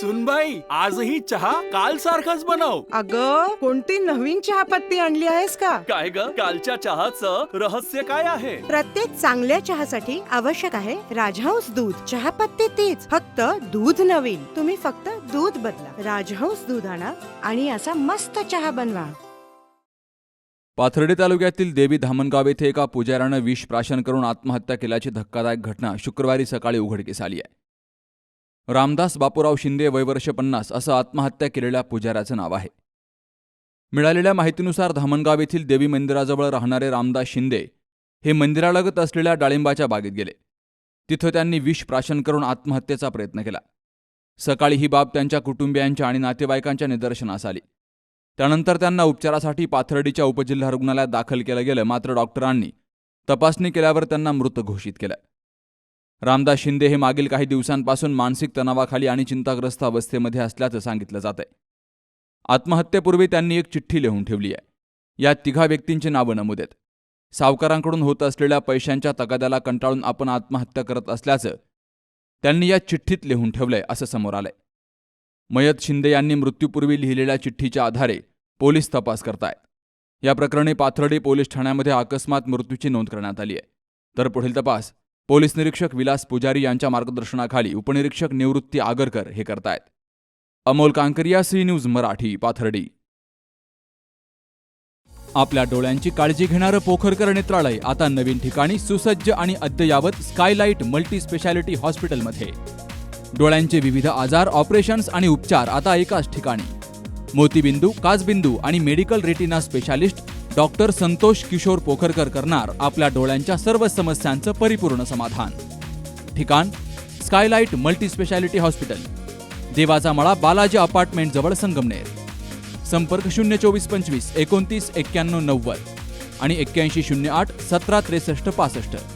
सुनबाई, आजही चहा काल सारखाच बनव. अगं, कोणती नवीन चहापत्ती आणली आहेस का? काय ग, कालच्या चहाचं रहस्य काय आहे? प्रत्येक चांगल्या चहासाठी आवश्यक आहे राजहंस दूध. चहापत्ती तीच, फक्त दूध नवीन. तुम्ही फक्त दूध बदला. राजहंस दूध आणा आणि असा मस्त चहा बनवा. पाथर्डी तालुक्यातील देवी धामणगाव येथे एका पुजाऱ्यानं विष प्राशन करून आत्महत्या केल्याची धक्कादायक घटना शुक्रवारी सकाळी उघडकीस आली आहे. रामदास बापूराव शिंदे वय वर्ष 50 असं आत्महत्या केलेल्या पुजाऱ्याचं नाव आहे. मिळालेल्या माहितीनुसार धामणगाव येथील देवी मंदिराजवळ राहणारे रामदास शिंदे हे मंदिरालगत असलेल्या डाळिंबाच्या बागेत गेले. तिथं त्यांनी विष प्राशन करून आत्महत्येचा प्रयत्न केला. सकाळी ही बाब त्यांच्या कुटुंबियांच्या आणि नातेवाईकांच्या निदर्शनास आली. त्यानंतर त्यांना उपचारासाठी पाथर्डीच्या उपजिल्हा रुग्णालयात दाखल केलं गेलं, मात्र डॉक्टरांनी तपासणी केल्यावर त्यांना मृत घोषित केलं. रामदास शिंदे हे मागील काही दिवसांपासून मानसिक तणावाखाली आणि चिंताग्रस्त अवस्थेमध्ये असल्याचं सांगितलं जात आहे. आत्महत्येपूर्वी त्यांनी एक चिठ्ठी लिहून ठेवली आहे. यात 3 व्यक्तींची नावं नमूद आहेत. सावकारांकडून होत असलेल्या पैशांच्या तगाद्याला कंटाळून आपण आत्महत्या करत असल्याचं त्यांनी या चिठ्ठीत लिहून ठेवलंय असं समोर आलंय. मयत शिंदे यांनी मृत्यूपूर्वी लिहिलेल्या चिठ्ठीच्या आधारे पोलीस तपास करतायत. या प्रकरणी पाथर्डी पोलीस ठाण्यामध्ये अकस्मात मृत्यूची नोंद करण्यात आली आहे. तर पुढील तपास पोलीस निरीक्षक विलास पुजारी यांच्या मार्गदर्शनाखाली उपनिरीक्षक निवृत्ती आगरकर हे करतायत. Amol Kankaria, C news Marathi, Pathardi. आपल्या डोळ्यांची काळजी घेणारं पोखरकर नेत्रालय आता नवीन ठिकाणी सुसज्ज आणि अद्ययावत स्कायलाइट मल्टी स्पेशालिटी हॉस्पिटलमध्ये. डोळ्यांचे विविध आजार, ऑपरेशन्स आणि उपचार आता एकाच ठिकाणी. मोतीबिंदू, काचबिंदू आणि medical retina specialist doctor Santosh Kishor Pokharkar करणार आपल्या डोळ्यांच्या सर्व समस्यांचं परिपूर्ण समाधान. ठिकाण स्कायलाइट मल्टी स्पेशालिटी हॉस्पिटल, देवाचा मळा, बालाजी अपार्टमेंट जवळ, संगमनेर. संपर्क 02425 29 91 90 आणि 8108 17 63 65.